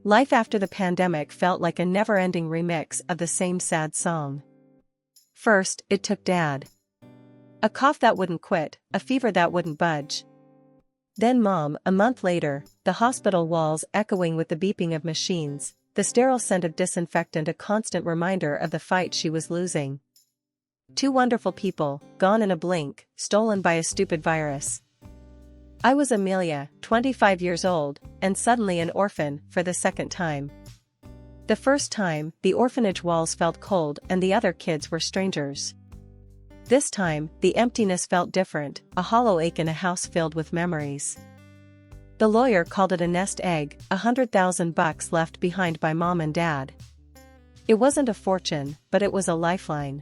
Life after the pandemic felt like a never-ending remix of the same sad song. First, it took Dad. A cough that wouldn't quit, a fever that wouldn't budge. Then Mom, a month later, the hospital walls echoing with the beeping of machines, the sterile scent of disinfectant a constant reminder of the fight she was losing. Two wonderful people, gone in a blink, stolen by a stupid virus. I was Amelia, 25 years old, and suddenly an orphan, for the second time. The first time, the orphanage walls felt cold and the other kids were strangers. This time, the emptiness felt different, a hollow ache in a house filled with memories. The lawyer called it a nest egg, $100,000 left behind by Mom and Dad. It wasn't a fortune, but it was a lifeline.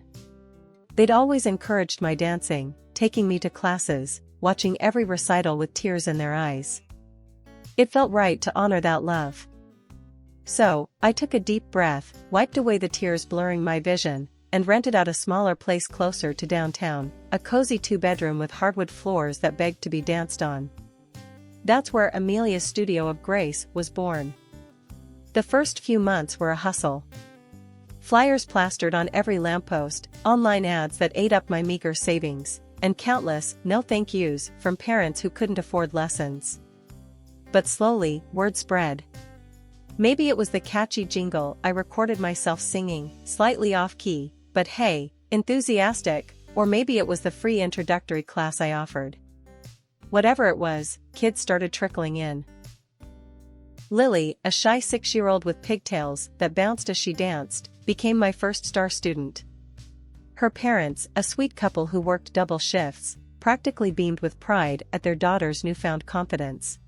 They'd always encouraged my dancing, taking me to classes, watching every recital with tears in their eyes. It felt right to honor that love. So, I took a deep breath, wiped away the tears blurring my vision, and rented out a smaller place closer to downtown, a cozy 2-bedroom with hardwood floors that begged to be danced on. That's where Amelia's Studio of Grace was born. The first few months were a hustle. Flyers plastered on every lamppost, online ads that ate up my meager savings, and countless no thank yous from parents who couldn't afford lessons. But slowly, word spread. Maybe it was the catchy jingle I recorded myself singing, slightly off-key, but hey, enthusiastic, or maybe it was the free introductory class I offered. Whatever it was, kids started trickling in. Lily, a shy 6-year-old with pigtails that bounced as she danced, became my first star student. Her parents, a sweet couple who worked double shifts, practically beamed with pride at their daughter's newfound confidence.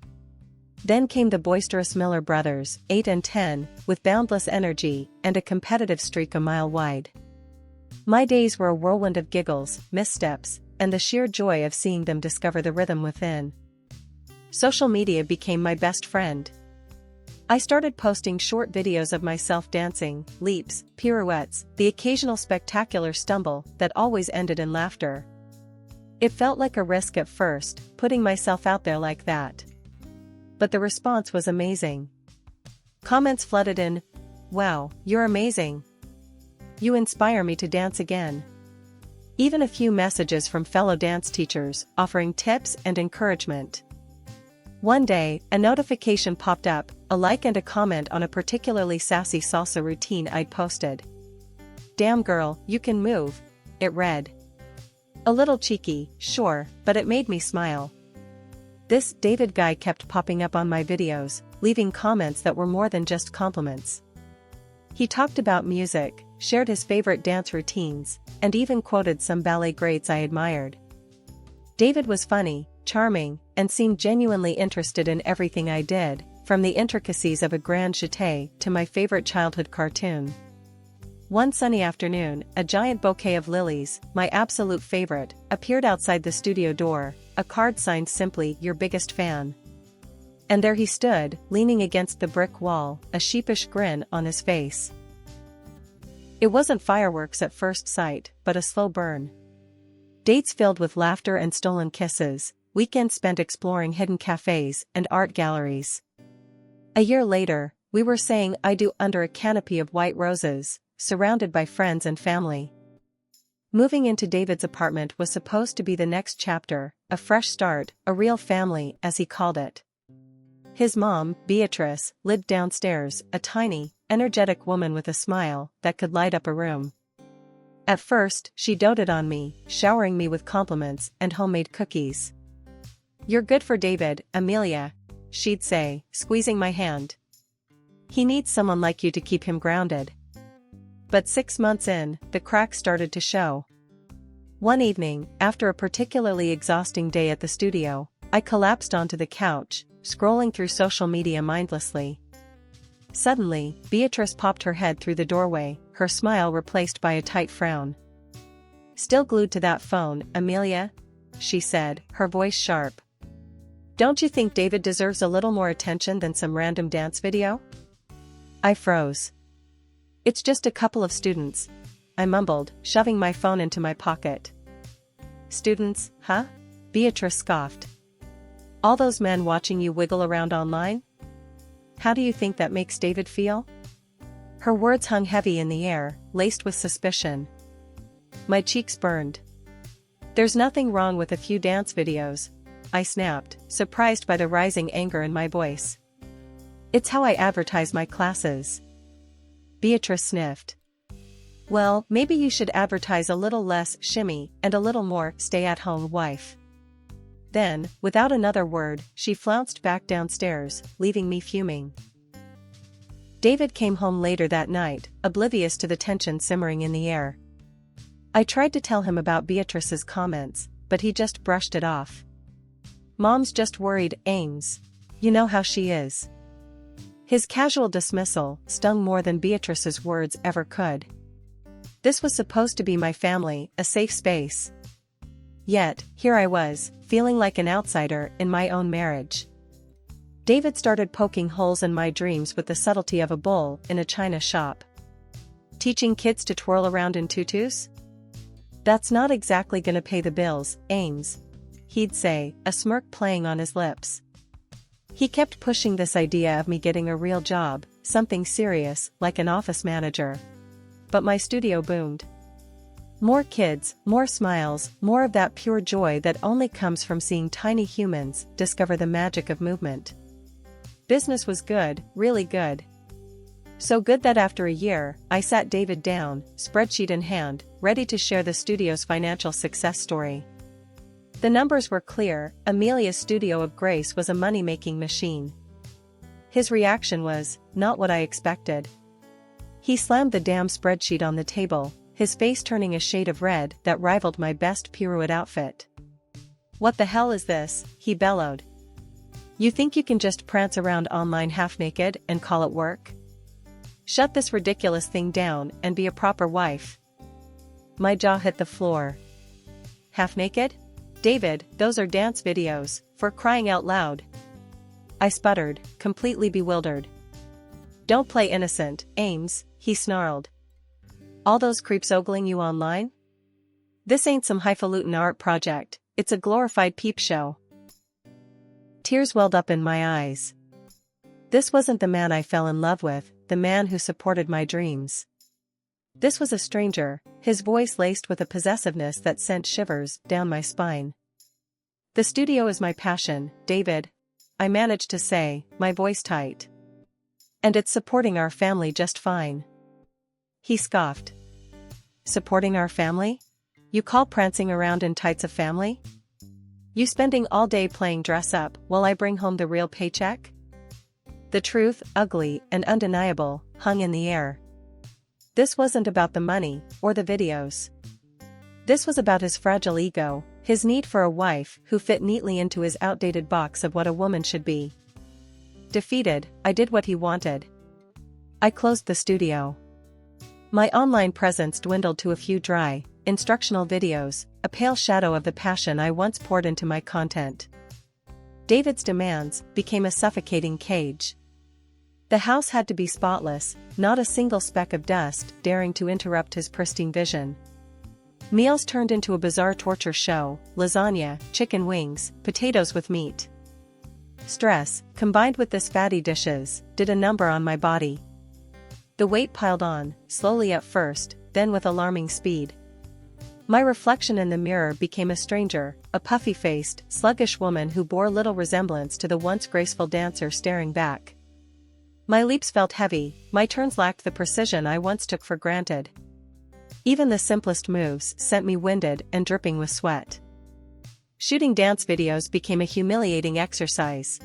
Then came the boisterous Miller brothers, 8 and 10, with boundless energy and a competitive streak a mile wide. My days were a whirlwind of giggles, missteps, and the sheer joy of seeing them discover the rhythm within. Social media became my best friend. I started posting short videos of myself dancing, leaps, pirouettes, the occasional spectacular stumble that always ended in laughter. It felt like a risk at first, putting myself out there like that. But the response was amazing. Comments flooded in, "Wow, you're amazing. You inspire me to dance again." Even a few messages from fellow dance teachers, offering tips and encouragement. One day, a notification popped up, a like and a comment on a particularly sassy salsa routine I'd posted. "Damn girl, you can move," it read. A little cheeky, sure, but it made me smile. This David guy kept popping up on my videos, leaving comments that were more than just compliments. He talked about music, shared his favorite dance routines, and even quoted some ballet greats I admired. David was funny, charming, and seemed genuinely interested in everything I did, from the intricacies of a grand jeté to my favorite childhood cartoon. One sunny afternoon, a giant bouquet of lilies, my absolute favorite, appeared outside the studio door, a card signed simply, "Your biggest fan." And there he stood, leaning against the brick wall, a sheepish grin on his face. It wasn't fireworks at first sight, but a slow burn. Dates filled with laughter and stolen kisses, weekends spent exploring hidden cafes and art galleries. A year later, we were saying I do under a canopy of white roses, surrounded by friends and family. Moving into David's apartment was supposed to be the next chapter, a fresh start, a real family, as he called it. His mom, Beatrice, lived downstairs, a tiny, energetic woman with a smile that could light up a room. At first, she doted on me, showering me with compliments and homemade cookies. "You're good for David, Amelia," she'd say, squeezing my hand. "He needs someone like you to keep him grounded." But 6 months in, the cracks started to show. One evening, after a particularly exhausting day at the studio, I collapsed onto the couch, scrolling through social media mindlessly. Suddenly, Beatrice popped her head through the doorway, her smile replaced by a tight frown. "Still glued to that phone, Amelia?" she said, her voice sharp. "Don't you think David deserves a little more attention than some random dance video?" I froze. "It's just a couple of students," I mumbled, shoving my phone into my pocket. "Students, huh?" Beatrice scoffed. "All those men watching you wiggle around online?" How do you think that makes David feel? Her words hung heavy in the air, laced with suspicion. My cheeks burned. There's nothing wrong with a few dance videos, I snapped, surprised by the rising anger in my voice. It's how I advertise my classes. Beatrice sniffed. Well, maybe you should advertise a little less shimmy and a little more stay-at-home wife. Then, without another word, she flounced back downstairs, leaving me fuming. David came home later that night, oblivious to the tension simmering in the air. I tried to tell him about Beatrice's comments, but he just brushed it off. Mom's just worried, Ames. You know how she is. His casual dismissal stung more than Beatrice's words ever could. This was supposed to be my family, a safe space. Yet, here I was, feeling like an outsider in my own marriage. David started poking holes in my dreams with the subtlety of a bull in a china shop. Teaching kids to twirl around in tutus? That's not exactly gonna pay the bills, Ames, he'd say, a smirk playing on his lips. He kept pushing this idea of me getting a real job, something serious, like an office manager. But my studio boomed. More kids, more smiles, more of that pure joy that only comes from seeing tiny humans discover the magic of movement. Business was good, really good. So good that after a year, I sat David down, spreadsheet in hand, ready to share the studio's financial success story. The numbers were clear. Amelia's Studio of Grace was a money-making machine. His reaction was not what I expected. He slammed the damn spreadsheet on the table, his face turning a shade of red that rivaled my best pirouette outfit. What the hell is this? He bellowed. You think you can just prance around online half-naked and call it work? Shut this ridiculous thing down and be a proper wife. My jaw hit the floor. Half-naked? David, those are dance videos, for crying out loud. I sputtered, completely bewildered. Don't play innocent, Ames, he snarled. All those creeps ogling you online? This ain't some highfalutin art project, it's a glorified peep show. Tears welled up in my eyes. This wasn't the man I fell in love with, the man who supported my dreams. This was a stranger, his voice laced with a possessiveness that sent shivers down my spine. The studio is my passion, David, I managed to say, my voice tight. And it's supporting our family just fine. He scoffed. Supporting our family? You call prancing around in tights a family? You spending all day playing dress up while I bring home the real paycheck? The truth, ugly and undeniable, hung in the air. This wasn't about the money, or the videos. This was about his fragile ego, his need for a wife who fit neatly into his outdated box of what a woman should be. Defeated, I did what he wanted. I closed the studio. My online presence dwindled to a few dry, instructional videos, a pale shadow of the passion I once poured into my content. David's demands became a suffocating cage. The house had to be spotless, not a single speck of dust daring to interrupt his pristine vision. Meals turned into a bizarre torture show: lasagna, chicken wings, potatoes with meat. Stress, combined with this fatty dishes, did a number on my body. The weight piled on, slowly at first, then with alarming speed. My reflection in the mirror became a stranger, a puffy-faced, sluggish woman who bore little resemblance to the once graceful dancer staring back. My leaps felt heavy, my turns lacked the precision I once took for granted. Even the simplest moves sent me winded and dripping with sweat. Shooting dance videos became a humiliating exercise.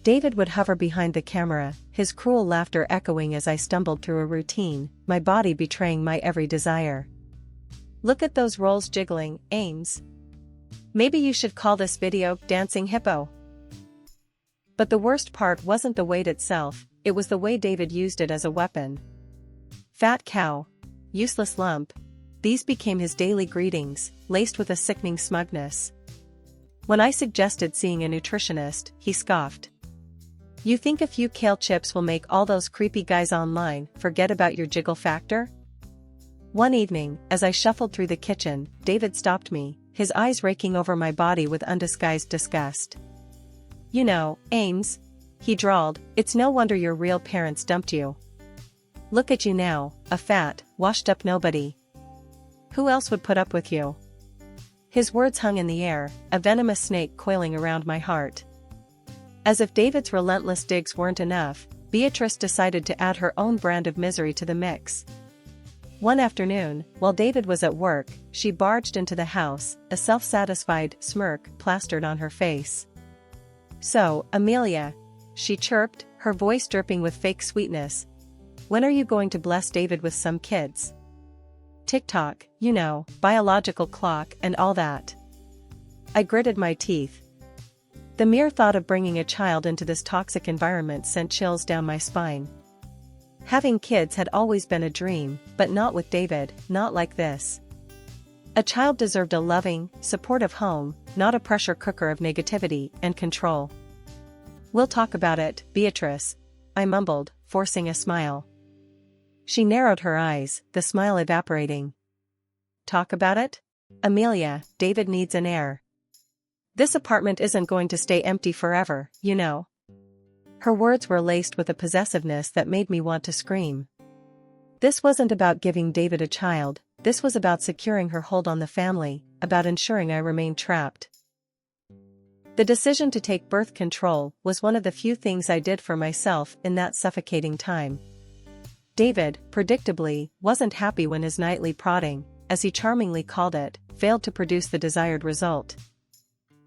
David would hover behind the camera, his cruel laughter echoing as I stumbled through a routine, my body betraying my every desire. Look at those rolls jiggling, Ames. Maybe you should call this video Dancing Hippo. But the worst part wasn't the weight itself, it was the way David used it as a weapon. Fat cow. Useless lump. These became his daily greetings, laced with a sickening smugness. When I suggested seeing a nutritionist, he scoffed. You think a few kale chips will make all those creepy guys online forget about your jiggle factor? One evening, as I shuffled through the kitchen, David stopped me, his eyes raking over my body with undisguised disgust. You know, Ames, he drawled, "It's no wonder your real parents dumped you. Look at you now, a fat, washed-up nobody. Who else would put up with you?" His words hung in the air, a venomous snake coiling around my heart. As if David's relentless digs weren't enough, Beatrice decided to add her own brand of misery to the mix. One afternoon, while David was at work, she barged into the house, a self-satisfied smirk plastered on her face. "So, Amelia," she chirped, her voice dripping with fake sweetness, "when are you going to bless David with some kids? Tick-tock, you know, biological clock and all that." I gritted my teeth. The mere thought of bringing a child into this toxic environment sent chills down my spine. Having kids had always been a dream, but not with David, not like this. A child deserved a loving, supportive home, not a pressure cooker of negativity and control. "We'll talk about it, Beatrice," I mumbled, forcing a smile. She narrowed her eyes, the smile evaporating. "Talk about it? Amelia, David needs an heir. This apartment isn't going to stay empty forever, you know." Her words were laced with a possessiveness that made me want to scream. This wasn't about giving David a child, this was about securing her hold on the family, about ensuring I remained trapped. The decision to take birth control was one of the few things I did for myself in that suffocating time. David, predictably, wasn't happy when his nightly prodding, as he charmingly called it, failed to produce the desired result.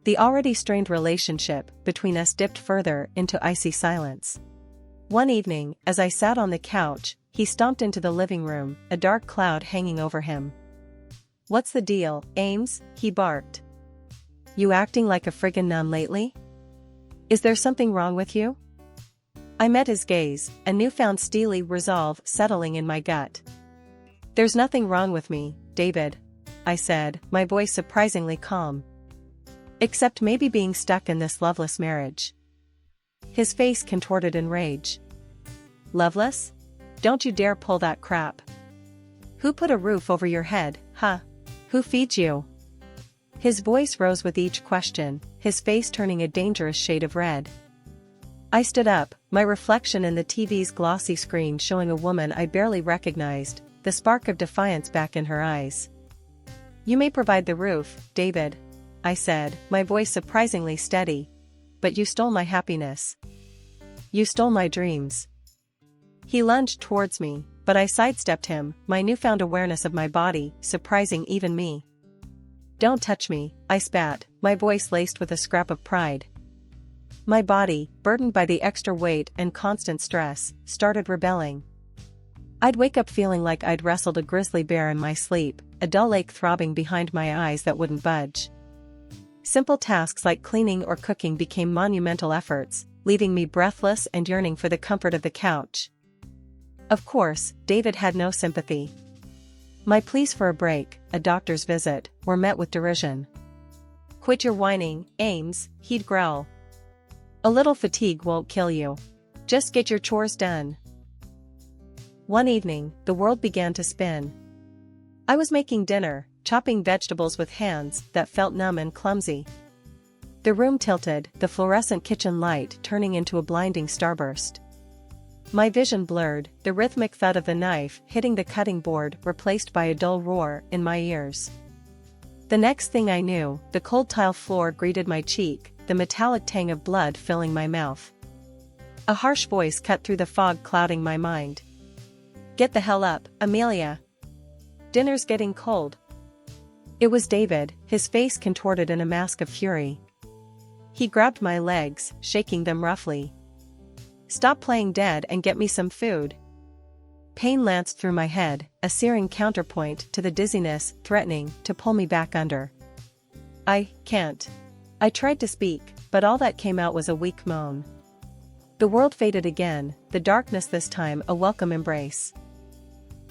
The already strained relationship between us dipped further into icy silence. One evening, as I sat on the couch, he stomped into the living room, a dark cloud hanging over him. "What's the deal, Ames?" he barked. "You acting like a friggin' nun lately? Is there something wrong with you?" I met his gaze, a newfound steely resolve settling in my gut. "There's nothing wrong with me, David," I said, my voice surprisingly calm. "Except maybe being stuck in this loveless marriage." His face contorted in rage. "Loveless? Don't you dare pull that crap. Who put a roof over your head, huh? Who feeds you?" His voice rose with each question, his face turning a dangerous shade of red. I stood up, my reflection in the TV's glossy screen showing a woman I barely recognized, the spark of defiance back in her eyes. "You may provide the roof, David," I said, my voice surprisingly steady. "But you stole my happiness. You stole my dreams." He lunged towards me, but I sidestepped him, my newfound awareness of my body surprising even me. "Don't touch me," I spat, my voice laced with a scrap of pride. My body, burdened by the extra weight and constant stress, started rebelling. I'd wake up feeling like I'd wrestled a grizzly bear in my sleep, a dull ache throbbing behind my eyes that wouldn't budge. Simple tasks like cleaning or cooking became monumental efforts, leaving me breathless and yearning for the comfort of the couch. Of course, David had no sympathy. My pleas for a break, a doctor's visit, were met with derision. "Quit your whining, Ames," he'd growl. "A little fatigue won't kill you. Just get your chores done." One evening, the world began to spin. I was making dinner, chopping vegetables with hands that felt numb and clumsy. The room tilted, the fluorescent kitchen light turning into a blinding starburst. My vision blurred, the rhythmic thud of the knife hitting the cutting board replaced by a dull roar in my ears. The next thing I knew, the cold tile floor greeted my cheek, the metallic tang of blood filling my mouth. A harsh voice cut through the fog clouding my mind. "Get the hell up, Amelia. Dinner's getting cold." It was David, his face contorted in a mask of fury. He grabbed my legs, shaking them roughly. "Stop playing dead and get me some food." Pain lanced through my head, a searing counterpoint to the dizziness threatening to pull me back under. "I can't." I tried to speak, but all that came out was a weak moan. The world faded again, the darkness this time a welcome embrace.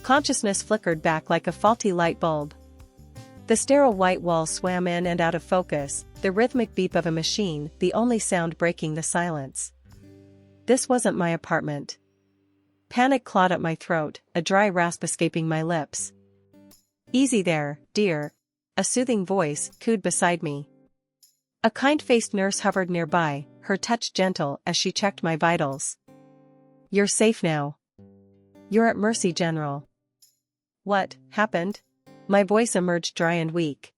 Consciousness flickered back like a faulty light bulb. The sterile white walls swam in and out of focus, the rhythmic beep of a machine the only sound breaking the silence. This wasn't my apartment. Panic clawed at my throat, a dry rasp escaping my lips. "Easy there, dear," a soothing voice cooed beside me. A kind-faced nurse hovered nearby, her touch gentle as she checked my vitals. "You're safe now. You're at mercy, General." "What happened?" My voice emerged dry and weak.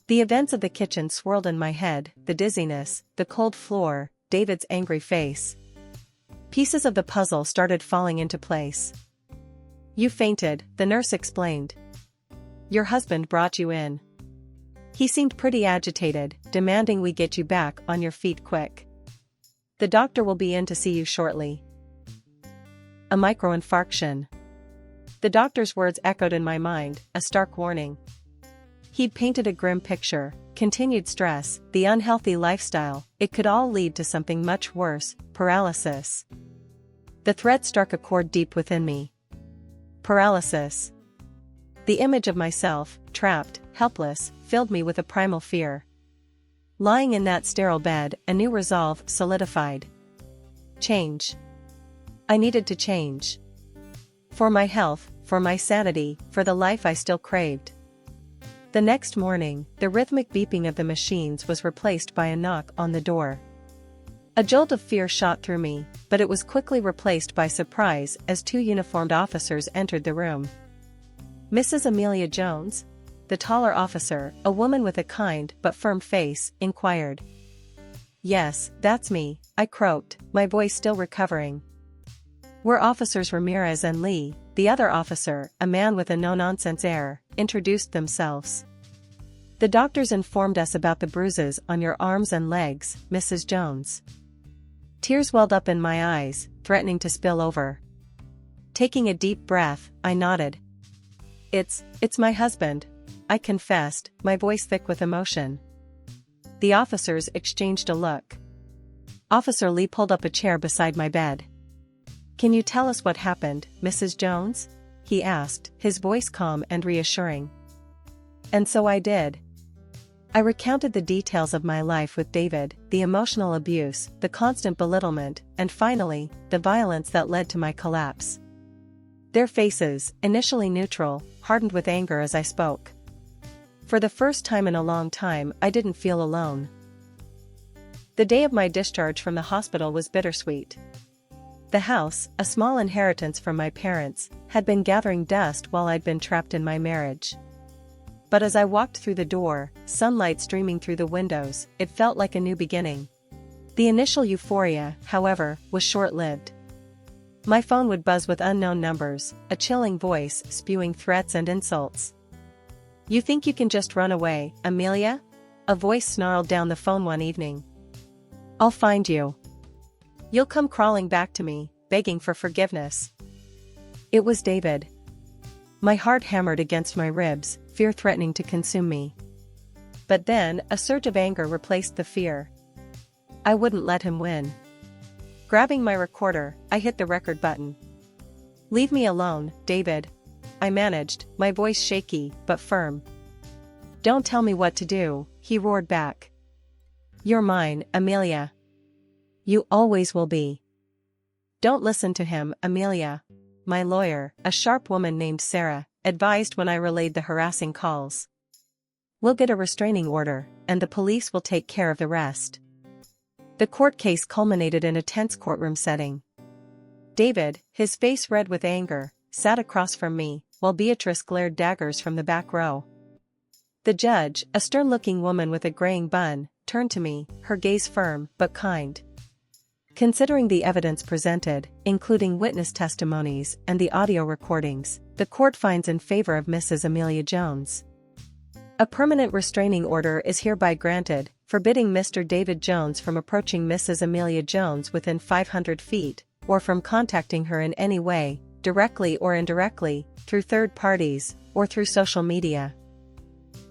The events of the kitchen swirled in my head, the dizziness, the cold floor, David's angry face. Pieces of the puzzle started falling into place. "You fainted," the nurse explained. "Your husband brought you in. He seemed pretty agitated, demanding we get you back on your feet quick. The doctor will be in to see you shortly." A microinfarction. The doctor's words echoed in my mind, a stark warning. He'd painted a grim picture: continued stress, the unhealthy lifestyle, it could all lead to something much worse: paralysis. The threat struck a chord deep within me. Paralysis. The image of myself, trapped, helpless, filled me with a primal fear. Lying in that sterile bed, a new resolve solidified. Change. I needed to change. For my health, for my sanity, for the life I still craved. The next morning, the rhythmic beeping of the machines was replaced by a knock on the door. A jolt of fear shot through me, but it was quickly replaced by surprise as two uniformed officers entered the room. "Mrs. Amelia Jones?" The taller officer, a woman with a kind but firm face, inquired. "Yes, that's me," I croaked, my voice still recovering. "We're Officers Ramirez and Lee." The other officer, a man with a no-nonsense air, introduced themselves. "The doctors informed us about the bruises on your arms and legs, Mrs. Jones." Tears welled up in my eyes, threatening to spill over. Taking a deep breath, I nodded. It's my husband," I confessed, my voice thick with emotion. The officers exchanged a look. Officer Lee pulled up a chair beside my bed. "Can you tell us what happened, Mrs. Jones?" he asked, his voice calm and reassuring. And so I did. I recounted the details of my life with David, the emotional abuse, the constant belittlement, and finally, the violence that led to my collapse. Their faces, initially neutral, hardened with anger as I spoke. For the first time in a long time, I didn't feel alone. The day of my discharge from the hospital was bittersweet. The house, a small inheritance from my parents, had been gathering dust while I'd been trapped in my marriage. But as I walked through the door, sunlight streaming through the windows, it felt like a new beginning. The initial euphoria, however, was short-lived. My phone would buzz with unknown numbers, a chilling voice spewing threats and insults. "You think you can just run away, Amelia?" A voice snarled down the phone one evening. "I'll find you. You'll come crawling back to me, begging for forgiveness." It was David. My heart hammered against my ribs, fear threatening to consume me. But then, a surge of anger replaced the fear. I wouldn't let him win. Grabbing my recorder, I hit the record button. "Leave me alone, David," I managed, my voice shaky but firm. "Don't tell me what to do," he roared back. "You're mine, Amelia. You always will be." "Don't listen to him, Amelia," my lawyer, a sharp woman named Sarah, advised when I relayed the harassing calls. "We'll get a restraining order, and the police will take care of the rest." The court case culminated in a tense courtroom setting. David, his face red with anger, sat across from me, while Beatrice glared daggers from the back row. The judge, a stern-looking woman with a graying bun, turned to me, her gaze firm but kind. Considering the evidence presented, including witness testimonies and the audio recordings, the court finds in favor of Mrs. Amelia Jones. A permanent restraining order is hereby granted, forbidding Mr. David Jones from approaching Mrs. Amelia Jones within 500 feet, or from contacting her in any way, directly or indirectly, through third parties, or through social media.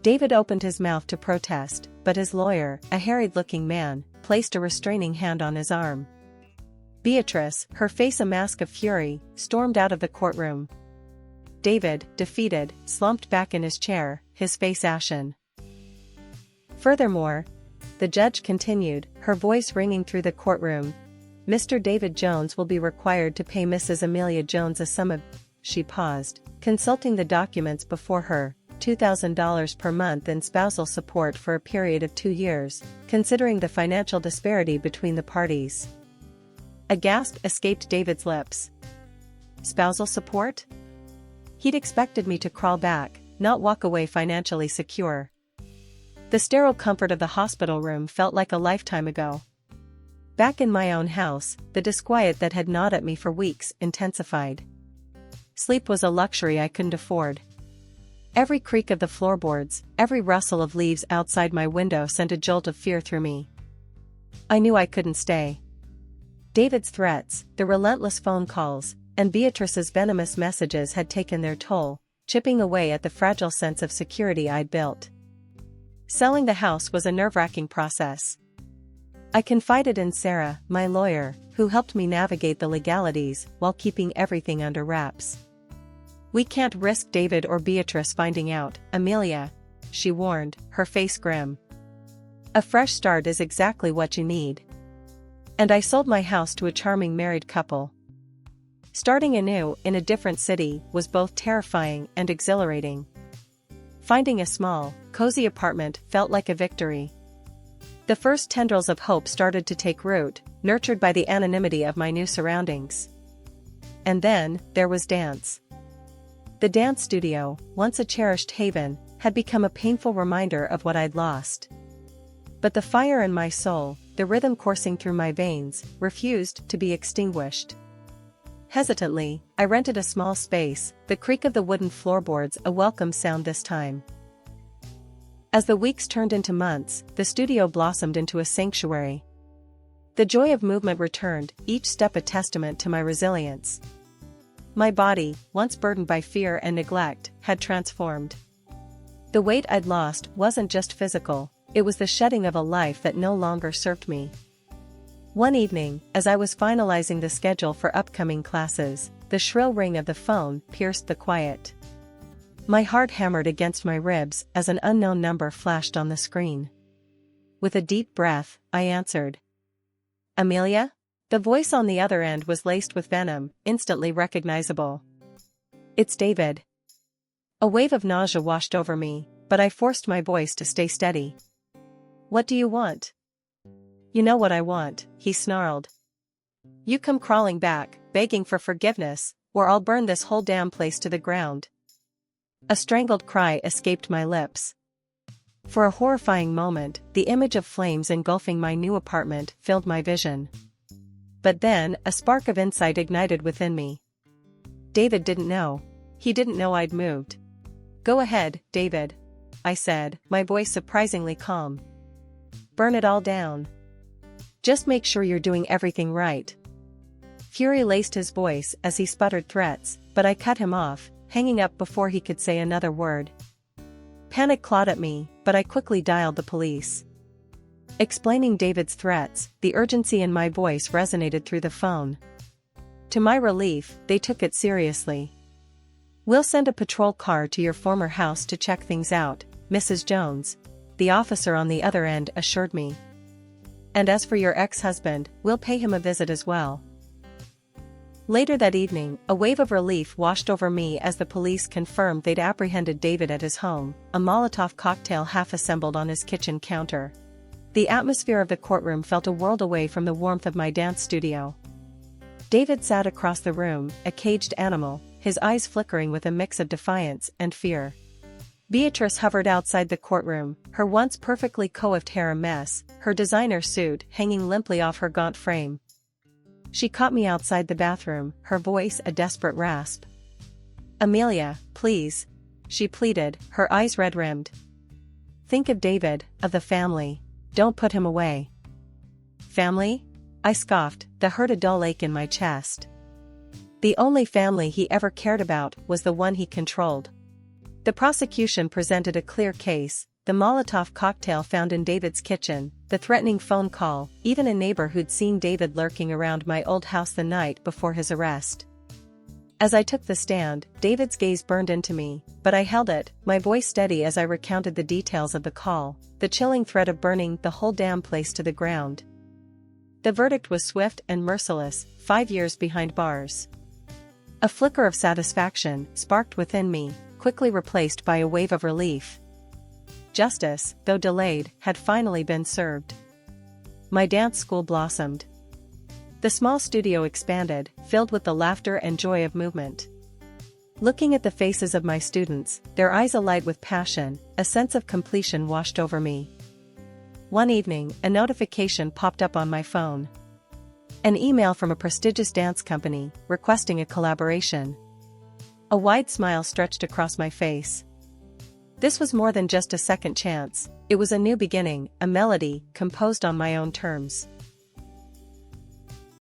David opened his mouth to protest, but his lawyer, a harried-looking man, placed a restraining hand on his arm. Beatrice, her face a mask of fury, stormed out of the courtroom. David, defeated, slumped back in his chair, his face ashen. Furthermore, the judge continued, her voice ringing through the courtroom, "Mr. David Jones will be required to pay Mrs. Amelia Jones a sum of..." She paused, consulting the documents before her, $2,000 per month in spousal support for a period of 2 years, considering the financial disparity between the parties. A gasp escaped David's lips. Spousal support? He'd expected me to crawl back, not walk away financially secure. The sterile comfort of the hospital room felt like a lifetime ago. Back in my own house, the disquiet that had gnawed at me for weeks intensified. Sleep was a luxury I couldn't afford. Every creak of the floorboards, every rustle of leaves outside my window sent a jolt of fear through me. I knew I couldn't stay. David's threats, the relentless phone calls, and Beatrice's venomous messages had taken their toll, chipping away at the fragile sense of security I'd built. Selling the house was a nerve-wracking process. I confided in Sarah, my lawyer, who helped me navigate the legalities while keeping everything under wraps. "We can't risk David or Beatrice finding out, Amelia," she warned, her face grim. "A fresh start is exactly what you need." And I sold my house to a charming married couple. Starting anew in a different city was both terrifying and exhilarating. Finding a small, cozy apartment felt like a victory. The first tendrils of hope started to take root, nurtured by the anonymity of my new surroundings. And then, there was dance. The dance studio, once a cherished haven, had become a painful reminder of what I'd lost. But the fire in my soul, the rhythm coursing through my veins, refused to be extinguished. Hesitantly, I rented a small space, the creak of the wooden floorboards a welcome sound this time. As the weeks turned into months, the studio blossomed into a sanctuary. The joy of movement returned, each step a testament to my resilience. My body, once burdened by fear and neglect, had transformed. The weight I'd lost wasn't just physical, it was the shedding of a life that no longer served me. One evening, as I was finalizing the schedule for upcoming classes, the shrill ring of the phone pierced the quiet. My heart hammered against my ribs as an unknown number flashed on the screen. With a deep breath, I answered. "Amelia?" The voice on the other end was laced with venom, instantly recognizable. "It's David." A wave of nausea washed over me, but I forced my voice to stay steady. "What do you want?" "You know what I want," he snarled. "You come crawling back, begging for forgiveness, or I'll burn this whole damn place to the ground." A strangled cry escaped my lips. For a horrifying moment, the image of flames engulfing my new apartment filled my vision. But then, a spark of insight ignited within me. David didn't know. He didn't know I'd moved. "Go ahead, David," I said, my voice surprisingly calm. "Burn it all down. Just make sure you're doing everything right." Fury laced his voice as he sputtered threats, but I cut him off, hanging up before he could say another word. Panic clawed at me, but I quickly dialed the police. Explaining David's threats, the urgency in my voice resonated through the phone. To my relief, they took it seriously. "We'll send a patrol car to your former house to check things out, Mrs. Jones," the officer on the other end assured me. "And as for your ex-husband, we'll pay him a visit as well." Later that evening, a wave of relief washed over me as the police confirmed they'd apprehended David at his home, a Molotov cocktail half-assembled on his kitchen counter. The atmosphere of the courtroom felt a world away from the warmth of my dance studio. David sat across the room, a caged animal, his eyes flickering with a mix of defiance and fear. Beatrice hovered outside the courtroom, her once perfectly coiffed hair a mess, her designer suit hanging limply off her gaunt frame. She caught me outside the bathroom, her voice a desperate rasp. "Amelia, please," she pleaded, her eyes red-rimmed. "Think of David, of the family. Don't put him away." "Family?" I scoffed, that hurt a dull ache in my chest. The only family he ever cared about was the one he controlled. The prosecution presented a clear case: the Molotov cocktail found in David's kitchen, the threatening phone call, even a neighbor who'd seen David lurking around my old house the night before his arrest. As I took the stand, David's gaze burned into me, but I held it, my voice steady as I recounted the details of the call, the chilling threat of burning the whole damn place to the ground. The verdict was swift and merciless: 5 years behind bars. A flicker of satisfaction sparked within me, quickly replaced by a wave of relief. Justice, though delayed, had finally been served. My dance school blossomed. The small studio expanded, filled with the laughter and joy of movement. Looking at the faces of my students, their eyes alight with passion, a sense of completion washed over me. One evening, a notification popped up on my phone. An email from a prestigious dance company, requesting a collaboration. A wide smile stretched across my face. This was more than just a second chance, it was a new beginning, a melody, composed on my own terms.